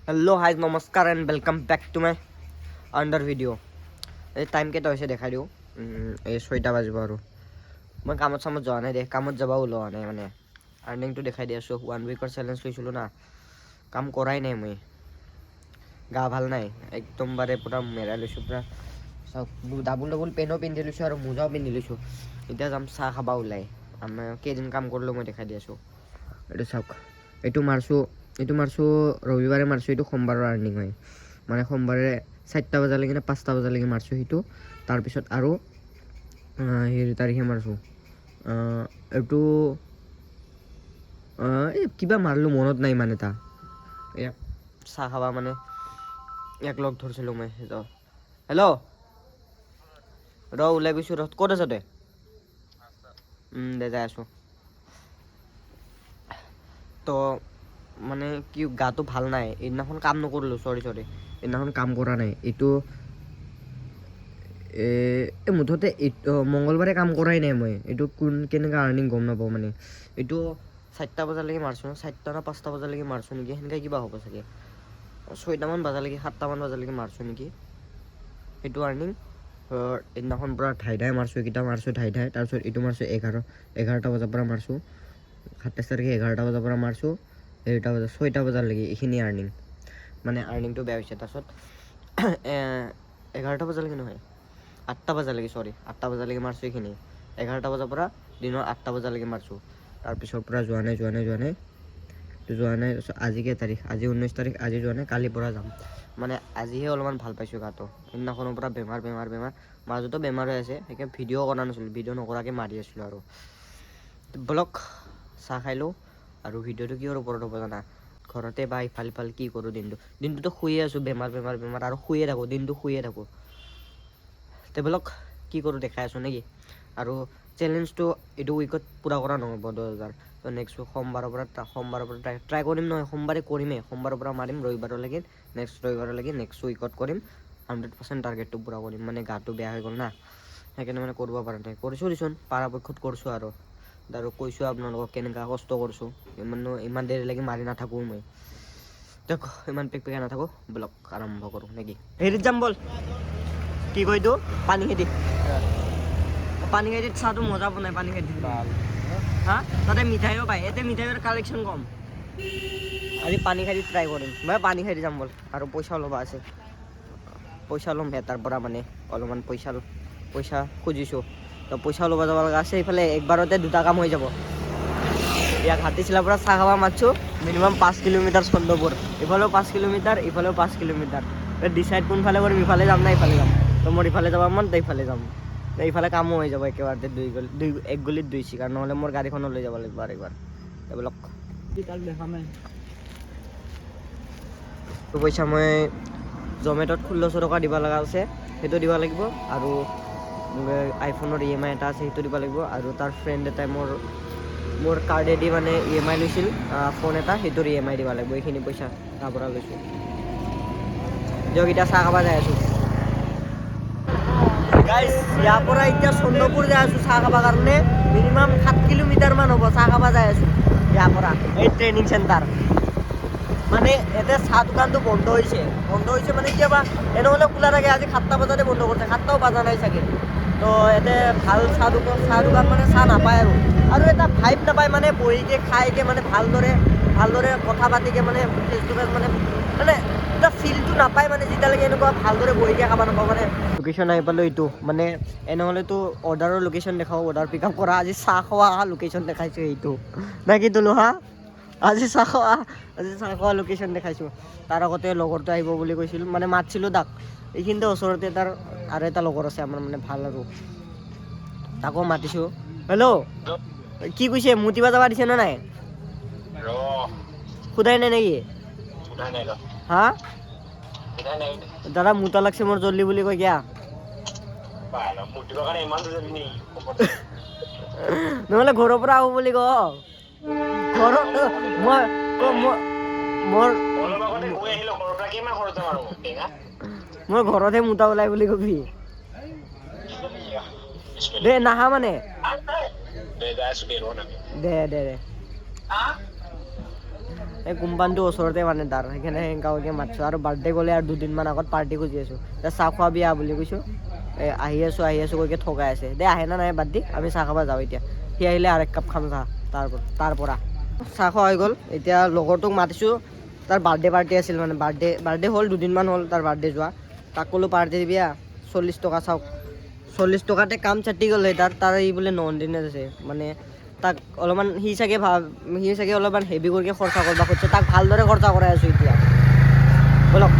Hello hi नमस्कार and welcome back to my another video' এই time কেইটা হৈছে দেখাই দিওঁ এই 6টা বাজিব আৰু মই কামত চামত যোৱা নাই দে কামত যাব ওলোৱা নাই মানে আৰ্নিংটো দেখাই দি আছোঁ 1 উইকৰ চেলেঞ্জ লৈছিলোঁ না কাম কৰাই নাই মই গা ভাল নাই একদম বাৰে পুৰা মেৰাই লৈছোঁ পুৰা ডাবল পেনো পিন্ধি লৈছোঁ আৰু মোজাও পিন্ধি লৈছোঁ এতিয়া যাম চাহ খাবা ওলাই আমি কেইদিন কাম কৰিলোঁ মই দেখাই দি আছোঁ এইটো চাওক এইটো মাৰছোঁ ৰবিবাৰে মাৰছোঁ এইটো সোমবাৰৰ আৰ্নিং হয় মানে সোমবাৰে 4টা বজালৈকে না 5টা বজালৈকে মাৰছোঁ সেইটো তাৰপিছত আৰু হেৰি তাৰিখে মাৰছোঁ এইটো এই কিবা মাৰলোঁ মনত নাই মানে এটা এয়া চাহ খাবা মানে এক লগ ধৰিছিলোঁ মই হেল্ল' ৰ ওলাই গৈছোঁ ৰ ক'ত আছ তই দে যাই আছোঁ তো মানে কি গাটো ভাল নাই এইদিনাখন কাম নকৰিলোঁ চৰি এইদিনাখন কাম কৰা নাই এইটো মুঠতে মংগলবাৰে কাম কৰাই নাই মই এইটো কেনেকৈ আৰ্নিং গম নাপাওঁ মানে এইটো 4টা বজালৈকে মাৰছোঁ 4টা না 5টা বজালৈকে মাৰছোঁ নেকি সেনেকৈ কিবা হ'ব চাগে 6টামান বজালৈকে 7টামান বজালৈকে মাৰছোঁ নেকি সেইটো আৰ্নিং এইদিনাখন পূৰা ঠাই মাৰছোঁ এইকেইটা মাৰছোঁ ঠাই তাৰপিছত এইটো মাৰছোঁ 11টা বজাৰ পৰা মাৰছোঁ 27 তাৰিখে 11টা বজাৰ পৰা মাৰছোঁ 6টা বজালৈকে এইখিনি আৰ্নিং মানে আৰ্নিংটো বেয়া হৈছে তাৰপিছত 11টা বজালৈকে নহয় 8টা বজালৈকে 8টা বজালৈকে মাৰছোঁ এইখিনি 11টা বজাৰ পৰা দিনৰ 8টা বজালৈকে মাৰছোঁ তাৰপিছৰ পৰা যোৱা নাই আজি কেই তাৰিখ আজি 19 তাৰিখ আজি যোৱা নাই কালিৰ পৰা যাম মানে আজিহে অলপমান ভাল পাইছোঁ গাটো সেইদিনাখনৰ পৰা বেমাৰ মাজতো বেমাৰ হৈ আছে সেইকাৰণে ভিডিঅ' কৰা নাছিলোঁ ভিডিঅ' নকৰাকৈ মাৰি আছিলোঁ আৰু ব্লগ চাহ খাইলোঁ আৰু ভিডিঅ'টো কিহৰ ওপৰত হ'ব জানা ঘৰতে বা ইফাল কি কৰোঁ দিনটোতো শুয়ে আছোঁ বেমাৰ আৰু শুয়ে থাকোঁ তে ব্লগ কি কৰোঁ দেখাই আছোঁ নেকি আৰু চেলেঞ্জটো এইটো উইকত পূৰা কৰা নহ'ব 10,000 তো নেক্সট সোমবাৰৰ পৰা ট্ৰাই কৰিম নহয় সোমবাৰে কৰিমেই সোমবাৰৰ পৰা মাৰিম ৰবিবাৰলৈকে নেক্সট উইকত কৰিম 100% টাৰ্গেটটো পূৰা কৰিম মানে গাটো বেয়া হৈ গ'ল না সেইকাৰণে মানে কৰিব পৰা নাই কৰিছোঁ দেচোন পৰাপক্ষত কৰিছোঁ আৰু কৈছোঁ আপোনালোকক কেনেকুৱা কষ্ট কৰিছোঁ ইমান দেৰিলৈকে মাৰি নাথাকোঁ মই দিয়ক ইমান পেকপেকাই নাথাকোঁ ব্লগ আৰম্ভ কৰোঁ নেকি হেৰিত যাম ব'ল কি কয় এইটো পানী খেতিত চাহটো মজা বনাই পানী খেতিত হা তাতে মিঠাইও পায় ইয়াতে মিঠাইৰ কালেকশ্যন কম আজি পানী খেতিত ট্ৰাই কৰিম মই পানী খেতি যাম ব'ল আৰু পইচাও ল'ব আছে পইচা ল'ম তাৰ পৰা মানে অলপমান পইচা খুজিছোঁ তো পইচাও ল'ব যাব লগা আছে এইফালে একবাৰতে 2টা কাম হৈ যাব ইয়াক হাতীচিলাৰ পৰা চাহ খাব মাতছোঁ মিনিমাম 5 কিলোমিটাৰ চন্দ্ৰপুৰ ইফালেও 5 কিলোমিটাৰ ইফালেও 5 কিলোমিটাৰ ডিচাইড কোনফালে কৰিম ইফালে যাম না ইফালে যাম তো মোৰ ইফালে যাব মন তো ইফালে যাম তো ইফালে কামো হৈ যাব একেবাৰতে এক গলিত 2 চিকাৰ নহ'লে মোৰ গাড়ীখনো লৈ যাব লাগিব আৰু একবাৰ এইবিলাক পইচা মই জমেট'ত 1600 টকা দিব লগা আছে সেইটো দিব লাগিব আৰু আইফোনৰ EMI এটা আছে সেইটো দিব লাগিব আৰু তাৰ ফ্ৰেণ্ড এটাই মোৰ কাৰ্ডেদি মানে EMI লৈছিল ফোন এটা সেইটোৰ EMI দিব লাগিব এইখিনি পইচা তাৰ পৰা লৈছোঁ দিয়ক এতিয়া চাহ খাব যাই আছোঁ গাইজ ইয়াৰ পৰা এতিয়া চন্দ্ৰপুৰ যাই আছোঁ চাহ খাবৰ কাৰণে মিনিমাম 7 কিলোমিটাৰমান হ'ব চাহ খাব যাই আছোঁ ইয়াৰ পৰা এই ট্ৰেইনিং চেণ্টাৰ মানে ইয়াতে চাহ দোকানটো বন্ধ হৈছে মানে কিবা এনেহ'লে খোলা থাকে আজি 7টা বজাতে বন্ধ কৰিছে 7টাও বজা নাই চাগে তো ইয়াতে ভাল চাহ দোকান মানে চাহ নাপায় আৰু এটা ভাইব নাপায় মানে বহিকে খাইকে মানে ভালদৰে কথা পাতিকে মানে ফেচ টু ফেচ মানে এটা ফিলটো নাপায় মানে যেতিয়ালৈকে এনেকুৱা ভালদৰে বহিকে খাব নাপাওঁ মানে লোকেশ্যন আহি পালোঁ এইটো মানে এনেহ'লেতো অৰ্ডাৰৰ লোকেশ্যন দেখাওঁ অৰ্ডাৰ পিক আপ কৰা আজি চাহ খোৱা লোকেশ্যন দেখাইছোঁ এইটো নে কি তোলো হা আজি চাহ খোৱা লোকেশ্যন দেখাইছোঁ তাৰ আগতে লগৰটো আহিব বুলি কৈছিল মানে মাতিছিলোঁ তাক এইখিনিতে ওচৰতে তাৰ আৰু এটা লগৰ আছে আমাৰ মানে ভাল আৰু তাকো মাতিছোঁ হেল্ল' কি কৈছে মুতিব যাব দিছে নে নাই সোধাই নাই নেকি হা দাদা মুতা লাগছে মোৰ জল্দি বুলি কৈ কিয়া নহ'লে ঘৰৰ পৰা আহোঁ বুলি ক ঘৰত মই ঘৰতহে মুতা ওলাই বুলি কবি দে নাহা মানে দে এই কোম্পানীটোৰ ওচৰতে মানে তাৰ সেইকাৰণে সেনেকুৱাকৈ মাতিছোঁ আৰু বাৰ্থডে গ'লে আৰু 2 দিনমান আগত পাৰ্টি খুজি আছোঁ এতিয়া চাহ খোৱা বিয়া বুলি কৈছোঁ এই আহি আছোঁ কৈকে ঠগাই আছে দে আহে না নাই বাদ দি আমি চাহ খাব যাওঁ এতিয়া সি আহিলে আৰু 1 কাপ খাম চাহ তাৰ পৰা চাহ খোৱা হৈ গ'ল এতিয়া লগৰটোক মাতিছোঁ তাৰ বাৰ্থডে পাৰ্টি আছিল মানে বাৰ্থডে হ'ল 2 দিনমান হ'ল তাৰ বাৰ্থডে যোৱা তাক ক'লোঁ পাৰ্টি দিবি 40 টকা চাওক 40 টকাতে কাম চাটি গ'ল তাৰ এই বোলে 9 দিনে আছে মানে তাক অলপমান সি চাগে অলপমান হেভি কৰিকে খৰচা কৰিব খুজিছে তাক ভালদৰে খৰচা কৰাই আছোঁ এতিয়া বলক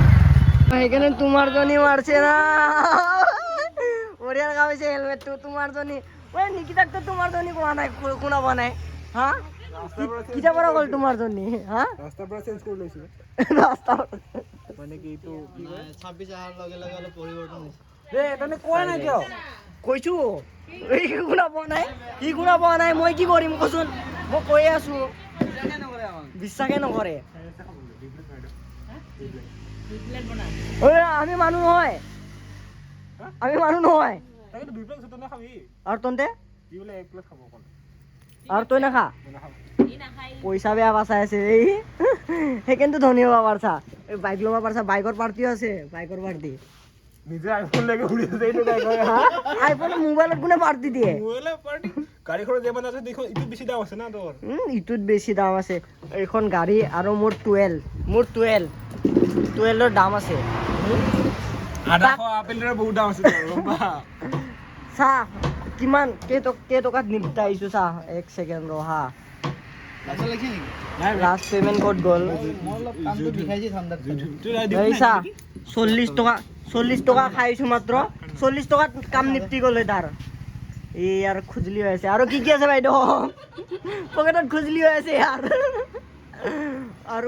সেইকাৰণে তোমাৰ জনী মাৰছে না বঢ়িয়া কাম হৈছে হেলমেটটো তোমাৰ জনী নিকিতাকতো তোমাৰ জনী কোৱা নাই শুনা পোৱা নাই হা কিটা পৰা গ'ল তোমাৰ জনী হা ৰাস্তাৰ পৰা চেঞ্জ কৰি লৈছো ৰাস্তা মানে কি এইটো 26 আহাৰ লগে লগে অলপ পৰিৱৰ্তন হৈছে তনে কোৱা নাই কিয় কৈছো এই শুনা পোৱা নাই মই কি কৰিম কচোন মই কৈয়ে আছো বিশ্বাসে নকৰে আমি মানুহ নহয় তাকে 2 প্লেট সতনে খাবি আৰু তন্তে কি বোলে 1 প্লেট খাব কোন আৰু তই নাখা পইচা বেয়া বাচাই আছে এই সেইকাৰণে ধনী হ'ব পাৰছা এই বাইক ল'ব পাৰছা বাইকৰ পাৰ্টিও আছে বাইকৰ পাৰ্টি নিজে আইফোন লেকে ঘুৰি আছে এইটো গাই কয় আইফোন মোবাইলত কোনে পাৰ্টি দিয়ে মোবাইলে পাৰ্টি গাড়ীখন যেমান আছে দেখো ইটো বেছি দাম আছে না তোৰ ইটোত বেছি দাম আছে এইখন গাড়ী আৰু মোৰ 12ৰ দাম আছে আধা আপেলৰ বহুত দাম আছে তোৰ গম পা চা কিমান কেইটকাত নিপটা আহিছো চা 1 সেকেন্ড ৰহা লাছ লাগিছে নেকি লাষ্ট পেমেন্ট ক'ত গ'ল মই অলপ কামটো দেখাইছি ঠাণ্ডাত এই চা 40 টকা খাইছো মাত্ৰ 40 টকাত কাম নিপটি গ'ল তাৰ এই আৰু খুজলি হৈ আছে আৰু কি আছে বাইদেউ পকেটত খুজলি হৈ আছে ইয়াৰ আৰু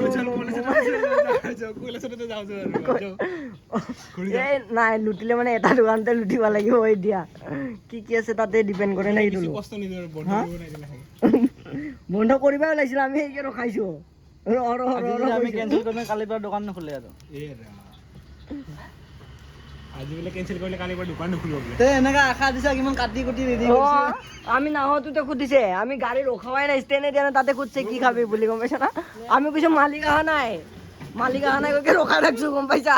এই নাই লুটিলে মানে এটা দোকানতে লুটিব লাগিব এতিয়া কি আছে তাতে ডিপেণ্ড কৰে না এইটো বন্ধ কৰিব ওলাইছিল আমি সেইকে ৰখাইছো আমি কেনসেল কৰিলে কালিৰ পৰা দোকান নুখুলে আৰু আজি বোলে কেনসেল কৰিলে কালিৰ পৰা দোকান নুখুলিব বোলে তে এনেকা আশা দিছা কিমান কাটি কুটি ৰেডি কৰিছে আমি নাহোতে খুদিছে আমি গাড়ী ৰখাৱাই নাই ষ্টেনে দিয়া তাতে খুদছে কি খাবি বুলি গম পাইছা না আমি কৈছো মালিক অহা নাই কৈকে ৰখাই ৰাখছো গম পাইছা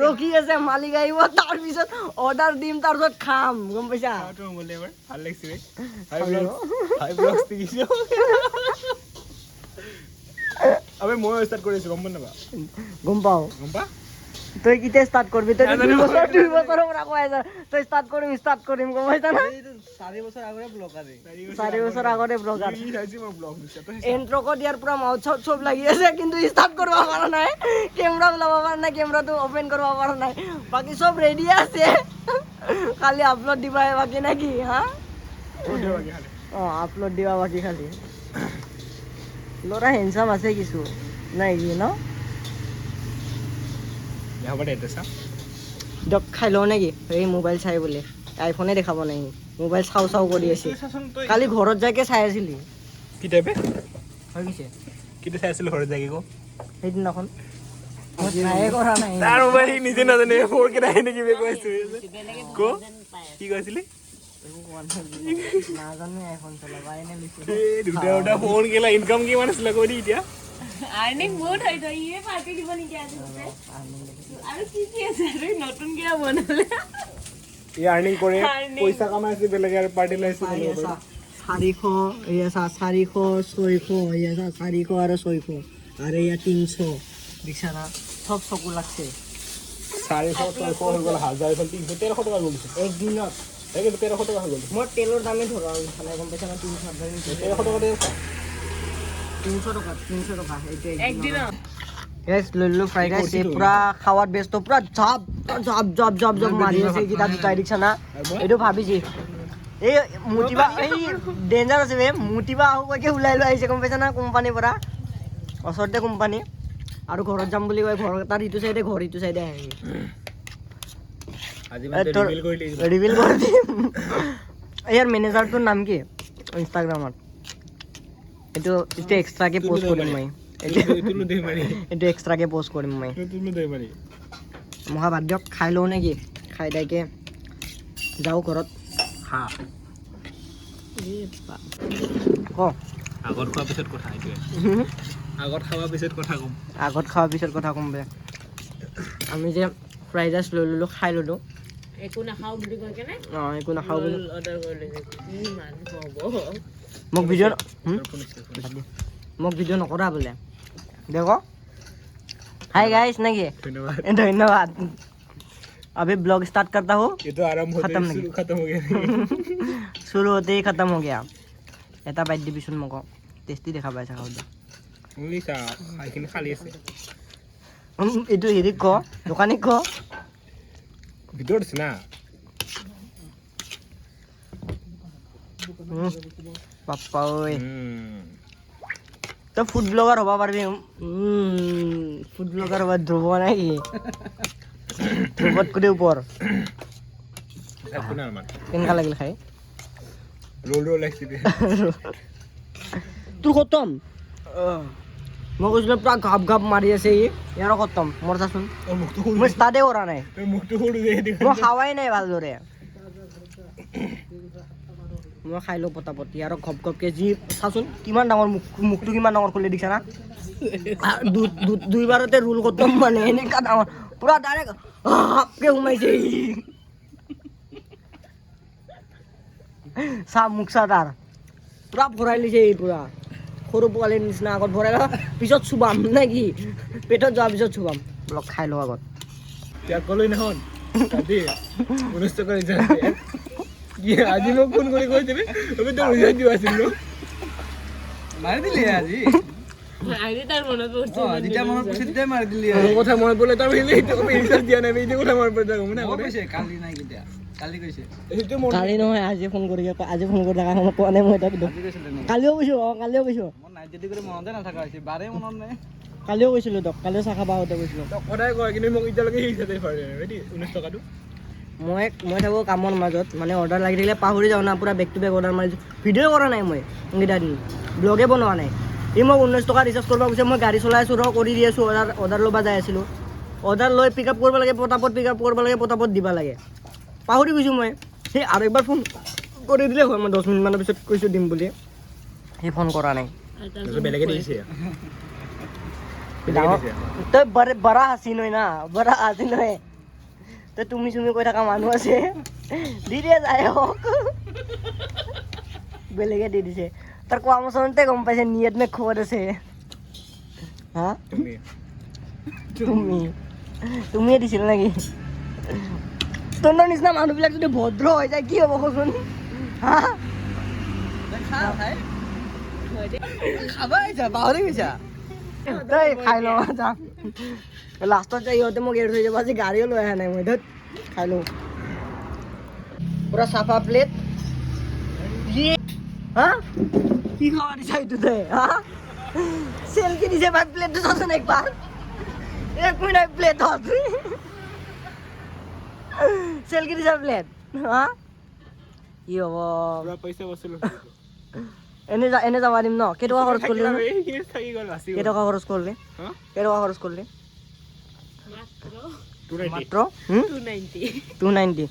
ৰখি আছে মালিক আহিব তাৰ পিছত অৰ্ডাৰ দিম তাৰ পিছত খাম গম পাইছা ভাল লাগিছে হাই ব্লগছ দেখিছো আবে মই ষ্টাৰ্ট কৰিছো গম পাও গম পা তই কিতে ষ্টাৰ্ট কৰবি তই 2 বছৰ পৰা কৈ আছা তই ষ্টাৰ্ট কৰিম গম পাইছা না 4 বছৰ আগৰে ব্লগাৰ 4 বছৰ আগৰে ব্লগাৰ কি চাইছি মই ব্লগ দিছা তই ইন্ট্ৰো কো দিয়াৰ পুৰা মাউথ চব লাগি আছে কিন্তু ষ্টাৰ্ট কৰিব পৰা নাই কেমেৰা লাগাব পৰা নাই কেমেৰাটো ওপেন কৰিব পৰা নাই বাকি সব ৰেডি আছে খালি আপলোড দিবা বাকি নাকি হা আপলোড দিবা বাকি খালি ল'ৰা হেণ্ডসাম আছে কিছু নাই কি ন দিয়ক খাই লওঁ নেকি এই মোবাইল চাই বোলে আইফোনে দেখাব নাই মোবাইল চাও কৰি আছে কালি ঘৰত যাইকে চাই আছিলি কি টাইপে হৈ গৈছে কিতে চাই আছিল ঘৰত যাই গো সেইদিনাখন ট্ৰাই কৰা নাই তাৰ মোবাইল নিজে নাজানে ফোৰ কে নাই নেকি বে কৈছো কো কি কৈছিলি নাজানো আইফোন চলাবা এনে লিখি এই দুটা ফোন কেলা ইনকাম কিমান আছিল কৈ দি এতিয়া আর্নিং বহুত হয় তো ইয়ে পার্টি দিব নেকি আজি আৰু কি আছে আৰু নতুন কিয়া বনালে এই আৰ্নিং কৰে পইচা কামাই আছে বেলেগে আৰু পাৰ্টি লাইছে 400 এয়া 400 600 এয়া 400 আৰু 600 আৰু এয়া 300 দিছা না সব চকু লাগছে 400 600 হৈ গ'ল 1000 হ'ল 300 1300 টকা গ'ল এক দিনত এই 1300 টকা হৈ গ'ল মই তেলৰ দামে ধৰা খালে গম পাইছা না 1300 টকা দে 300 টকা এইটো একদিনত Yes, lulu fried rice pura khawat besto pura job mari ase kita dutai diksa na edu bhabiji ei mutiba ei danger ase be mutiba ahu koike ulai lo aise kom paisa na company pura osorte company aru ghorot jam boli koi ghor tar itu side ghor itu side ahi আজি মানে reveal kor dim yar manager tor naam ki instagram at etu extra ke post korim mai এইটো এক্সট্ৰাকে post কৰিম মই মহা বাদ দিয়ক খাই লওঁ নেকি খাই দাইকে যাওঁ ঘৰত হা ক আগত খোৱাৰ পিছত কথা এইটোৱে আগত খাওয়াৰ পিছত কথা ক'ম আগত খোৱাৰ পিছত কথা ক'ম বে আমি যে ফ্ৰাইড ৰাইচ লৈ ল'লোঁ খাই ল'লোঁ একো নাখাওঁ বুলি কৈ কেনে অঁ একো নাখাওঁ বুলি অৰ্ডাৰ কৰিলে কি মানুহ হ'ব মোক ভিডিঅ' মোক ভিডিঅ' নকৰা বোলে দেখো हाय गाइस नहीं धन्यवाद धन्यवाद अभी ब्लॉग स्टार्ट करता हूँ ये तो आरंभ होते खत्म ही नहीं। शुरू खत्म हो गया शुरू होते ही खत्म हो गया এটা বাইট দিবিচোন মোক টেষ্টি দেখা পাইছা খাওঁতে মুলিছা আইখিনি খালি আছে এইটো হেৰিক ক দোকানীক ক ভিতৰত আছে না পাপ্পা ঐ তই ফুড ব্লগাৰ হ'ব পাৰিবি ফুড ব্লগাৰ হ'ব ধ্ৰুৱ নাই ধ্ৰুৱত কৰি ওপৰ একো নাই আমাৰ কেনেকুৱা লাগিল খাই ৰোল ৰোল লাগিছে তোৰ খতম মই কৈছিলোঁ পুৰা ঘাপ ঘাপ মাৰি আছে ই ইয়াৰো খতম মোৰ চাচোন মুখটো মই ষ্টাৰ্টে কৰা নাই মুখটো সৰু যে মই খাৱাই নাই ভালদৰে মই খাই লওঁ পটাপট ইয়াৰো ঘপ ঘপকৈ যি চাচোন কিমান ডাঙৰ মুখটো কিমান ডাঙৰ খুলি দিছা না দুইবাৰতে ৰোল খতম মানে এনেকুৱা ডাঙৰ পুৰা ডাইৰেক্ট হাপকে সোমাইছে চা মুখ চা তাৰ পুৰা ভৰাই লৈছে এই পুৰা সৰু পোৱালিৰ নিচিনা আগত ভৰাই লওঁ পিছত চুবাম নে কি পেটত যোৱাৰ পিছত চুবাম অলপ খাই লওঁ আগত त्याग ক'লৈ নহন কাটি 19 টকা ৰিচাৰ্জ কি আজি মোক ফোন কৰি কৈ দিবি আমি তো ৰিচাৰ্জ দিব আছিল ন মাৰি দিলি আজি আজি তাৰ মনত পৰিছে যেতিয়া মনত পৰিছে তেতিয়া মাৰি দিলি মোৰ কথা মনত পৰিলে তাৰ হিলে এইটো আমি ৰিচাৰ্জ দিয়া নাই এইটো কথা মনত পৰিছে গম না কৈছে কালি নাই কিটা কালি কৈছে এইটো মোৰ কালি নহয় আজি ফোন কৰি আজি ফোন কৰি থকা সময় কোৱা নাই মই তাক কালিও কৈছোঁ কালিও কৈছোঁ মোৰ নাই যদি কৰি মনতে নাথাকা হৈছে বাৰে মনত নাই কালিও কৈছিলোঁ তোক কালিও চাহ খাব আহোঁতে কৈছিলোঁ তই সদায় কয় কিন্তু মোক এতিয়ালৈকে হিচাপে পাৰে ৰেডি 19 টকাটো মই থাকোঁ কামৰ মাজত মানে অৰ্ডাৰ লাগি থাকিলে পাহৰি যাওঁ না পুৰা বেক টু বেক অৰ্ডাৰ মাৰিছোঁ ভিডিঅ' কৰা নাই মই এইকেইটা দিন ব্লগে বনোৱা নাই এই মোক 19 টকা ৰিচাৰ্জ কৰিব গৈছে মই গাড়ী চলাই আছোঁ ৰ কৰি দি আছোঁ অৰ্ডাৰ ল'ব যাই আছিলোঁ অৰ্ডাৰ লৈ পিক আপ কৰিব লাগে পটাপট পিক আপ কৰিব লাগে পটাপট দিব লাগে পাহৰি গৈছোঁ মই সেই আৰু একবাৰ ফোন কৰি দিলে হয় মই 10 মিনিটমানৰ পিছত কৈছোঁ দিম বুলি সেই ফোন কৰা নাই বেলেগে দিছে তই বৰা হাসিন হয় না বৰা হাসিন হয় তই তুমি কৈ থকা মানুহ আছে দি দিয়ে যায় হওক বেলেগে দি দিছে তাৰ কৰ্মচাৰীতে গম পাইছে নিয়ত মে খবৰ আছে হা তুমিয়ে দিছিল নেকি তোৰ নিচিনা মানুহবিলাক যদি ভদ্ৰ হৈ যায় কি হ'ব কচোন হা খাবা আহিছা পাহৰি গৈছা তই খাই লওঁ যা লাষ্টত যাই ইহঁতে মোক এৰি থৈ যাব আজি গাড়ীও লৈ অহা নাই মই ধত খাই লওঁ পুৰা চাফা প্লেট হা কি খাৱা দিছা এইটো তই হা চেলকি দিছে ভাই প্লেটটো চাচোন একবাৰ 1 মিনিট প্লেটত চেলকি দিছা প্লেট হা কি হ'ব পুৰা পইচা বসুল এনে যাবা দিম ন কেইটকা খৰচ কৰিলি এইখিনি থাকি গ'ল বাচি গ'ল কেইটকা খৰচ কৰিলি হা কেইটকা খৰচ কৰিলি মাত্ৰ 290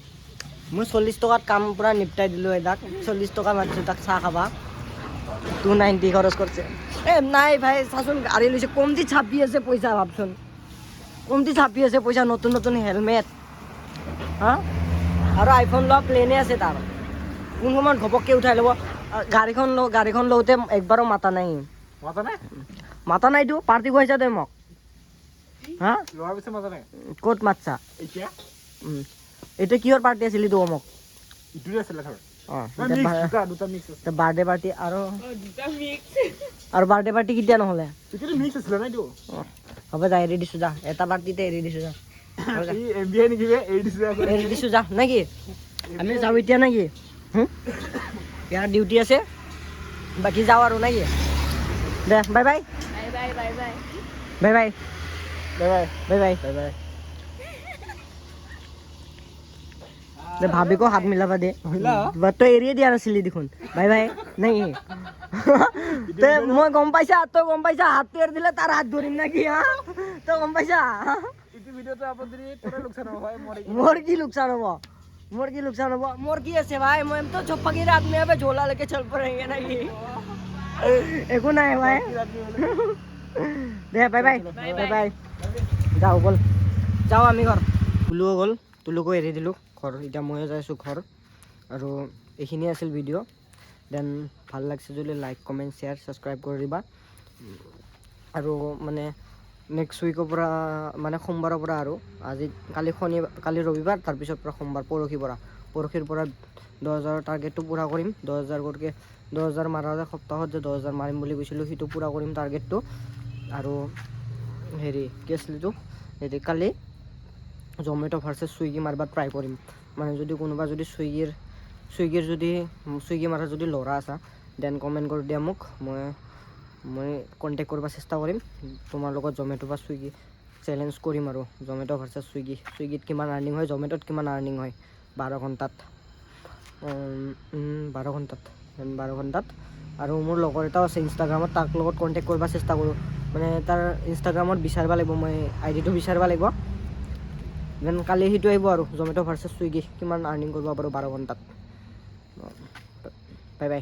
মই 40 টকাত কাম পুৰা নিপটাই দিলোঁ এটাক 40 টকা মাতিছোঁ তাক চাহ খাবা 290 খৰচ কৰিছে নাই ভাই চাচোন গাড়ী লৈছে কমতি ছাপি আছে পইচা ভাবচোন কমতি ছাপি আছে পইচা নতুন নতুন হেলমেট হা আৰু আইফোন লোৱা প্লেনে আছে তাৰ কোন সময়ত ঘপককৈ উঠাই ল'ব গাড়ীখন লওঁতে একবাৰো মাতা নাই মাতা নাইতো পাৰ্টি খুৱাইছা তই মোক হা লোৱাৰ পিছত মাতা নাই ক'ত মাতছা এতিয়া এইটো কিহৰ পাৰ্টি আছিল এইটো মোক ইটোৰে আছিলে ধৰ অঁ দুটা মিক্স আছে বাৰ্থডে পাৰ্টি আৰু বাৰ্থডে পাৰ্টি কেতিয়া নহ'লে এইটো মিক্স আছিলে না এইটো হ'ব যা এৰি দিছোঁ যা এটা পাৰ্টিতে এৰি দিছোঁ যা ই এমবিআই নেকি বে এৰি দিছিলে এৰি দিছোঁ যা নেকি আমি যাওঁ এতিয়া নেকি ইয়াৰ ডিউটি আছে বাকী যাওঁ আৰু নেকি দে bye bye bye bye bye bye bye bye bye bye bye bye bye দে ভাবিকো হাত মিলাবা দে তই এৰিয়ে দিয়া নাছিলি দেখোন বাই বাই নেকি তে মই গম পাইছা তই গম পাইছা হাতটো এৰি দিলে তাৰ হাত ধৰিম নেকি হা তই গম পাইছা ইটো ভিডিঅ'টো আপলোড দিলে তোৰে লোকচান হ'ব ভাই मोर की नुकसान होगा मोर की ऐसे भाई मैं तो छप्पा की रात में अब झोला लेके चल पड़ेंगे ना ये एको ना है भाई দে বাই বাই বাই বাই যাওঁ ব'ল যাওঁ আমি ঘৰ তুলুও গ'ল তুলুকো এৰি দিলোঁ ঘৰ এতিয়া ময়ো যাই আছোঁ ঘৰ আৰু এইখিনিয়ে আছিল ভিডিঅ' দেন ভাল লাগিছে যদি লাইক কমেণ্ট শ্বেয়াৰ ছাবস্ক্ৰাইব কৰি দিবা আৰু মানে নেক্সট উইকৰ পৰা মানে সোমবাৰৰ পৰা আৰু আজি কালি ৰবিবাৰ তাৰপিছৰ পৰা সোমবাৰ পৰহিৰ পৰা 10,000 টাৰ্গেটটো পূৰা কৰিম 10,000 গতিকে 10,000 মাৰা যায় সপ্তাহত যে 10,000 মাৰিম বুলি কৈছিলোঁ সেইটো পূৰা কৰিম টাৰ্গেটটো আৰু হেৰি কি আছিল এইটো হেৰি কালি জমেট' ভাৰ্চেছ চুইগি মাৰিব ট্ৰাই কৰিম মানে যদি কোনোবা যদি চুইগি মাৰা যদি ল'ৰা আছা দেন কমেণ্ট কৰি দিয়া মোক মই কণ্টেক্ট কৰিব চেষ্টা কৰিম তোমাৰ লগত জমেট' বা চুইগি চেলেঞ্জ কৰিম আৰু জমেট' ভাৰ্চেছ চুইগিত কিমান আৰ্নিং হয় জমেট'ত কিমান আৰ্নিং হয় 12 ঘণ্টাত আৰু মোৰ লগৰ এটাও আছে ইনষ্টাগ্ৰামত তাৰ লগত কণ্টেক্ট কৰিব চেষ্টা কৰোঁ মানে তাৰ ইনষ্টাগ্ৰামত বিচাৰিব লাগিব মই আইডিটো বিচাৰিব লাগিব দেন কালি সেইটো আহিব আৰু জমেট' ভাৰ্চেছ চুইগি কিমান আৰ্নিং কৰিব পাৰোঁ 12 ঘণ্টাত বাই বাই